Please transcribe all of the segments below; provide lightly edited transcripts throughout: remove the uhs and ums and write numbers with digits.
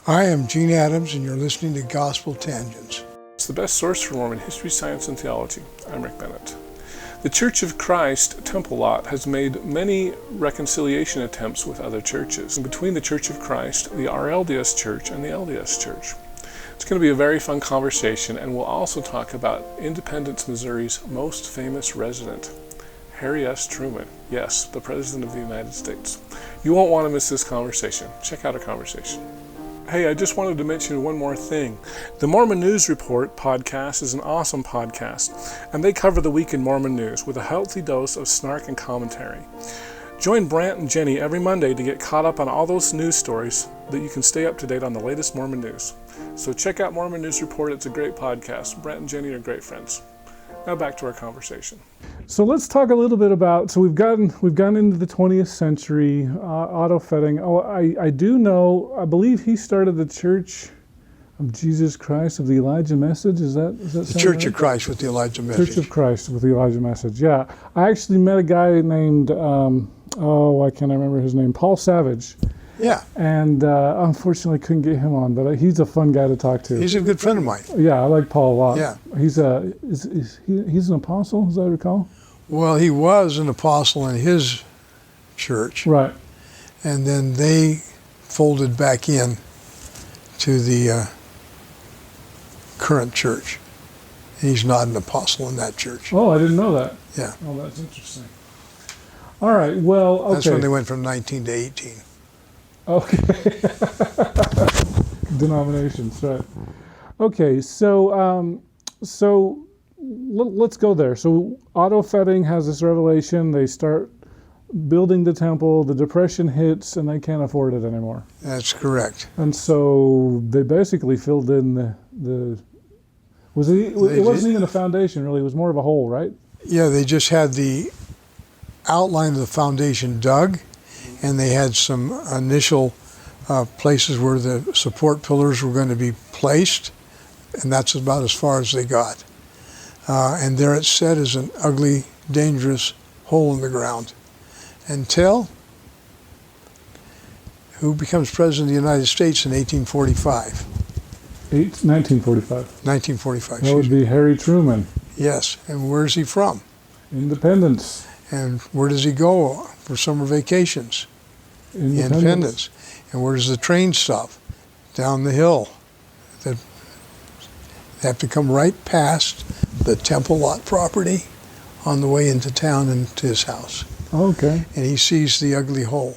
I am Gene Addams, and you're listening to Gospel Tangents. It's the best source for Mormon history, science, and theology. I'm Rick Bennett. The Church of Christ Temple lot has made many reconciliation attempts with other churches. Between the Church of Christ, the RLDS Church, and the LDS Church. It's going to be a very fun conversation, and we'll also talk about Independence, Missouri's most famous resident, Harry S. Truman. Yes, the President of the United States. You won't want to miss this conversation. Check out our conversation. Hey, I just wanted to mention one more thing. The Mormon News Report podcast is an awesome podcast, and they cover the week in Mormon news with a healthy dose of snark and commentary. Join Brant and Jenny every Monday to get caught up on all those news stories that you can stay up to date on the latest Mormon news. So check out Mormon News Report. It's a great podcast. Brant and Jenny are great friends. Now back to our conversation. So let's talk a little bit about, so we've gone into the 20th century, Otto Fetting. Oh, I do know, I believe he started the Church of Jesus Christ of the Elijah Message. Is that the Church of Christ with the Elijah Message. Church of Christ with the Elijah Message, yeah. I actually met a guy named, I can't remember his name, Paul Savage. Yeah. And unfortunately couldn't get him on, but he's a fun guy to talk to. He's a good friend of mine. Yeah, I like Paul a lot. Yeah. He's an apostle, as I recall? Well, he was an apostle in his church. Right. And then they folded back in to the current church. He's not an apostle in that church. Oh, I didn't know that. Yeah. Oh, that's interesting. All right, well, okay. That's when they went from 19 to 18. Okay. Denominations, right. Okay, so let's go there. So Otto Fetting has this revelation. They start building the temple. The Depression hits, and they can't afford it anymore. That's correct. And so they basically filled in it wasn't even a foundation, really. It was more of a hole, right? Yeah, they just had the outline of the foundation dug, and they had some initial places where the support pillars were going to be placed, and that's about as far as they got. And there it sat as an ugly, dangerous hole in the ground. Until who becomes President of the United States in 1845? 1945. 1945. That would be Harry Truman. Yes, and where's he from? Independence. And where does he go for summer vacations? Independence. And where does the train stop? Down the hill. They have to come right past the Temple lot property on the way into town and to his house. Okay. And he sees the ugly hole.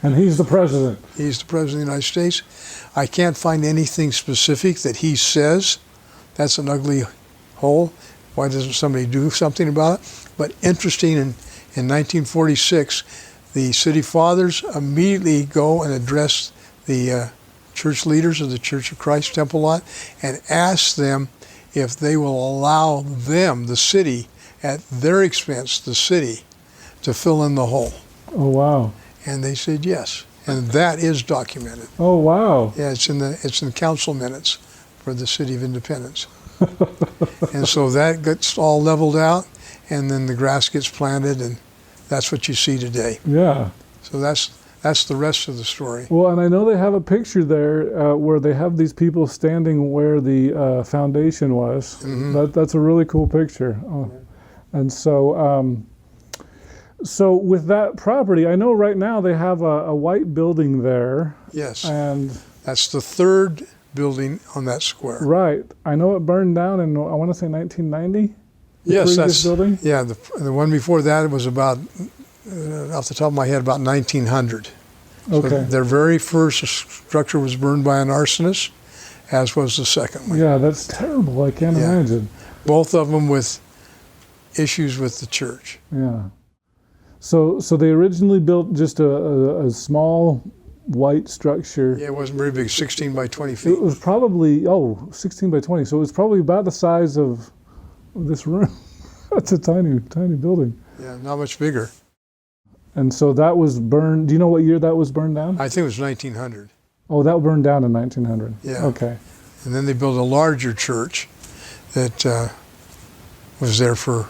And he's the president. He's the president of the United States. I can't find anything specific that he says that's an ugly hole. Why doesn't somebody do something about it? But interesting, in 1946, the city fathers immediately go and address the church leaders of the Church of Christ Temple lot and ask them if they will allow them, the city, at their expense, the city, to fill in the hole. Oh, wow. And they said yes. And that is documented. Oh, wow. Yeah, it's in council minutes for the city of Independence. And so that gets all leveled out, and then the grass gets planted, and that's what you see today. Yeah. So that's the rest of the story. Well, and I know they have a picture there where they have these people standing where the foundation was. Mm-hmm. That's a really cool picture. Oh. And so with that property, I know right now they have a white building there. Yes. And that's the third building on that square. Right. I know it burned down in, I want to say 1990. Yes, that's building. Yeah. The one before that was about, off the top of my head, about 1900. Okay. So their very first structure was burned by an arsonist, as was the second one. Yeah, that's terrible. I can't imagine. Both of them with issues with the church. Yeah. So they originally built just a small white structure. Yeah, it wasn't very big, 16 by 20 feet. It was probably, 16 by 20. So it was probably about the size of this room. That's a tiny, tiny building. Yeah, not much bigger. And so that was burned. Do you know what year that was burned down? I think it was 1900. Oh, that burned down in 1900. Yeah. Okay. And then they built a larger church that was there for,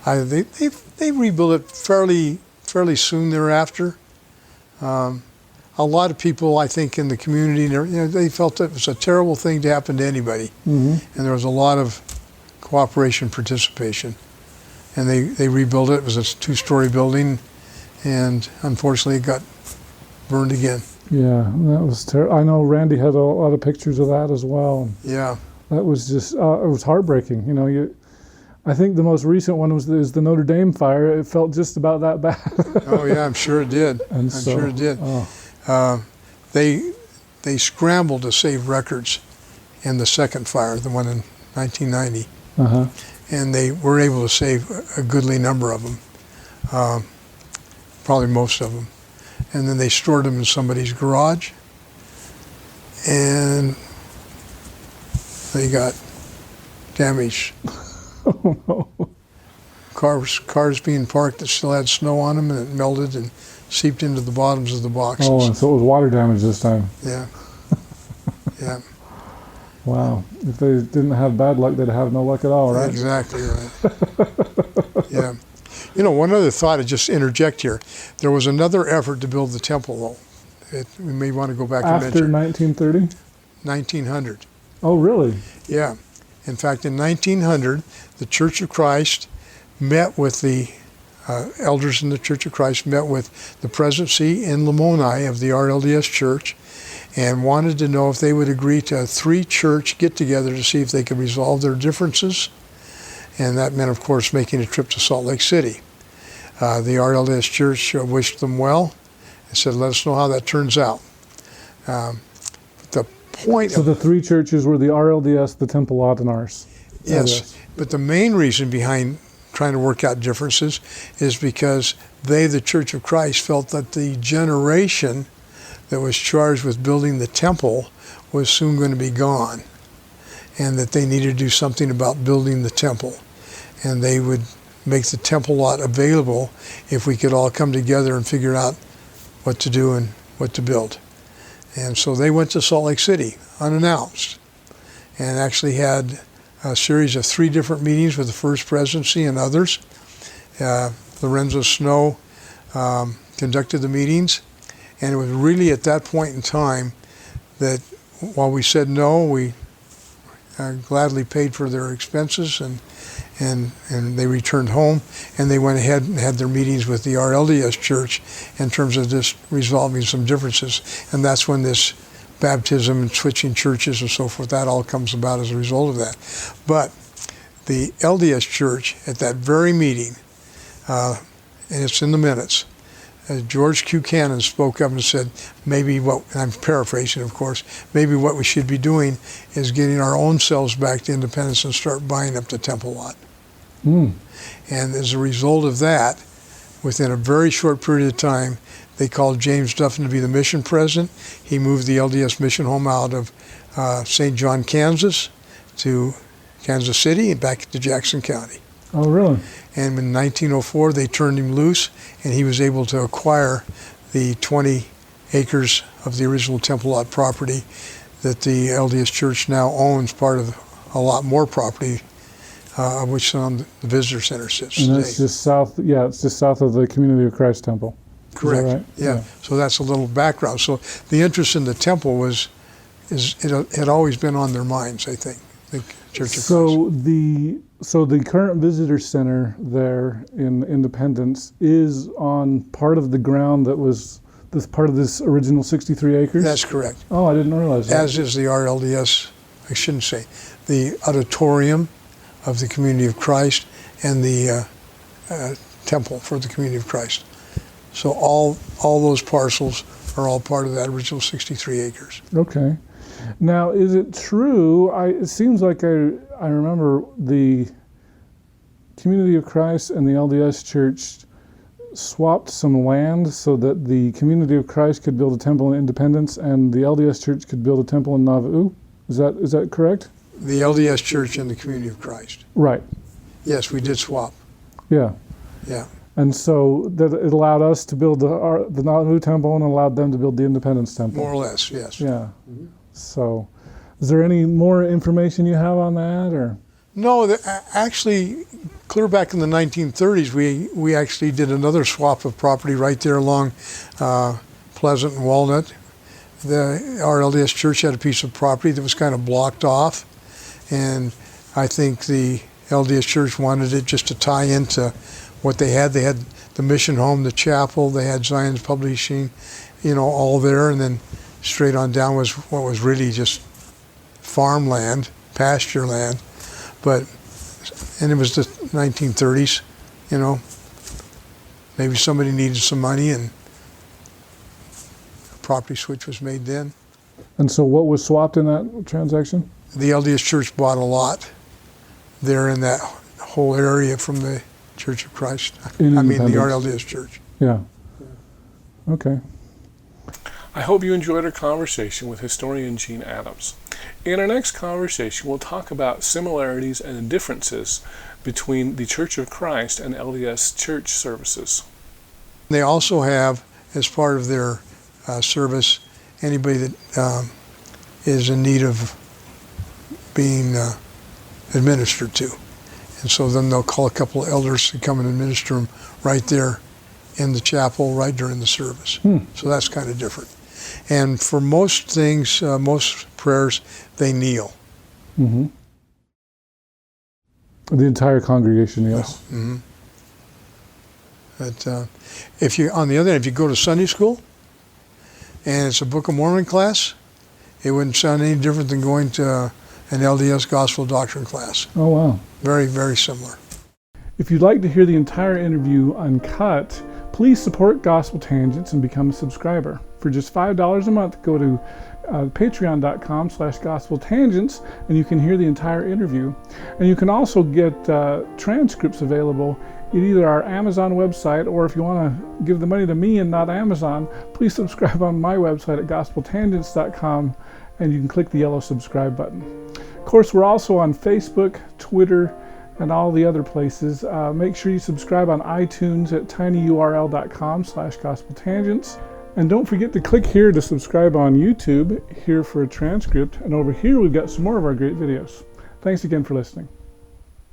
they rebuilt it fairly soon thereafter. a lot of people, I think, in the community, they felt it was a terrible thing to happen to anybody. And there was a lot of cooperation, participation. And they rebuilt it. It was a 2-story building, and unfortunately it got burned again. Yeah, that was terrible. I know Randy had a lot of pictures of that as well. Yeah. That was just, it was heartbreaking. I think the most recent one was the Notre Dame fire. It felt just about that bad. Oh yeah, I'm sure it did. Sure it did. They scrambled to save records in the second fire, the one in 1990. And they were able to save a goodly number of them, probably most of them. And then they stored them in somebody's garage, and they got damaged. Oh no. Cars being parked that still had snow on them, and it melted and seeped into the bottoms of the boxes. Oh, so it was water damage this time. Yeah. Yeah. Wow. If they didn't have bad luck, they'd have no luck at all, right? Exactly right. Yeah. One other thought, I just interject here. There was another effort to build the temple, though. We may want to go back and After mention. 1930? 1900. Oh, really? Yeah. In fact, in 1900, the Church of Christ met with the elders in the Church of Christ, met with the presidency in Lamoni of the RLDS Church, and wanted to know if they would agree to a 3-church get-together to see if they could resolve their differences. And that meant, of course, making a trip to Salt Lake City. The RLDS Church wished them well and said, let us know how that turns out. The point So the 3 churches were the RLDS, the Temple Lot, and ours. Yes, LDS. but the main reason behind trying to work out differences is because they, the Church of Christ, felt that the generation that was charged with building the temple was soon going to be gone, and that they needed to do something about building the temple. And they would make the temple lot available if we could all come together and figure out what to do and what to build. And so they went to Salt Lake City unannounced, and actually had a series of 3 different meetings with the First Presidency and others. Lorenzo Snow conducted the meetings, and it was really at that point in time that while we said no, we gladly paid for their expenses, and they returned home, and they went ahead and had their meetings with the RLDS Church in terms of just resolving some differences. And that's when this baptism and switching churches and so forth, that all comes about as a result of that. But the LDS Church at that very meeting, and it's in the minutes, George Q. Cannon spoke up and said, maybe what, and I'm paraphrasing of course, maybe what we should be doing is getting our own selves back to independence and start buying up the temple lot. And as a result of that, within a very short period of time, they called James Duffin to be the mission president. He moved the LDS mission home out of St. John, Kansas to Kansas City and back to Jackson County. Oh, really? And in 1904, they turned him loose, and he was able to acquire the 20 acres of the original temple lot property that the LDS Church now owns, part of a lot more property, of which some of the visitor center sits And today. that's just south, it's just south of the Community of Christ Temple. Correct. Is that right? Yeah. So that's a little background. So the interest in the temple it had always been on their minds, I think, the Church of Christ. So the current visitor center there in Independence is on part of the ground that was this part of this original 63 acres? That's correct. Oh, I didn't realize that. As is the RLDS, I shouldn't say, the auditorium of the Community of Christ and the temple for the Community of Christ. So all those parcels are all part of that original 63 acres. Okay. Now, is it true, it seems like I remember the Community of Christ and the LDS Church swapped some land so that the Community of Christ could build a temple in Independence and the LDS Church could build a temple in Nauvoo? Is that correct? The LDS Church and the Community of Christ. Right. Yes, we did swap. Yeah. Yeah. And so that it allowed us to build the Nauvoo temple and allowed them to build the Independence temple. More or less, yes. Yeah. Mm-hmm. So, is there any more information you have on that, or? No, actually, clear back in the 1930s, we actually did another swap of property right there along Pleasant and Walnut. The RLDS Church had a piece of property that was kind of blocked off, and I think the LDS Church wanted it just to tie into what they had. They had the mission home, the chapel, they had Zion's Publishing, all there, and then straight on down was what was really just farmland, pasture land. And it was the 1930s, maybe somebody needed some money and a property switch was made then. And so what was swapped in that transaction? The LDS Church bought a lot there in that whole area from the Church of Christ. The RLDS Church. Yeah. Okay. I hope you enjoyed our conversation with historian Gene Addams. In our next conversation, we'll talk about similarities and differences between the Church of Christ and LDS Church services. They also have, as part of their service, anybody that is in need of being administered to. And so then they'll call a couple of elders to come and administer them right there in the chapel, right during the service. So that's kind of different. And for most things, most prayers, they kneel. Mm-hmm. The entire congregation kneels. Mm-hmm. But on the other hand, if you go to Sunday school and it's a Book of Mormon class, it wouldn't sound any different than going to an LDS Gospel Doctrine class. Oh, wow. Very, very similar. If you'd like to hear the entire interview uncut, please support Gospel Tangents and become a subscriber. For just $5 a month, go to patreon.com/gospeltangents and you can hear the entire interview. And you can also get transcripts available at either our Amazon website, or if you want to give the money to me and not Amazon, please subscribe on my website at gospeltangents.com and you can click the yellow subscribe button. Of course, we're also on Facebook, Twitter, and all the other places. Make sure you subscribe on iTunes at tinyurl.com/gospeltangents. And don't forget to click here to subscribe on YouTube, here for a transcript, and over here we've got some more of our great videos. Thanks again for listening.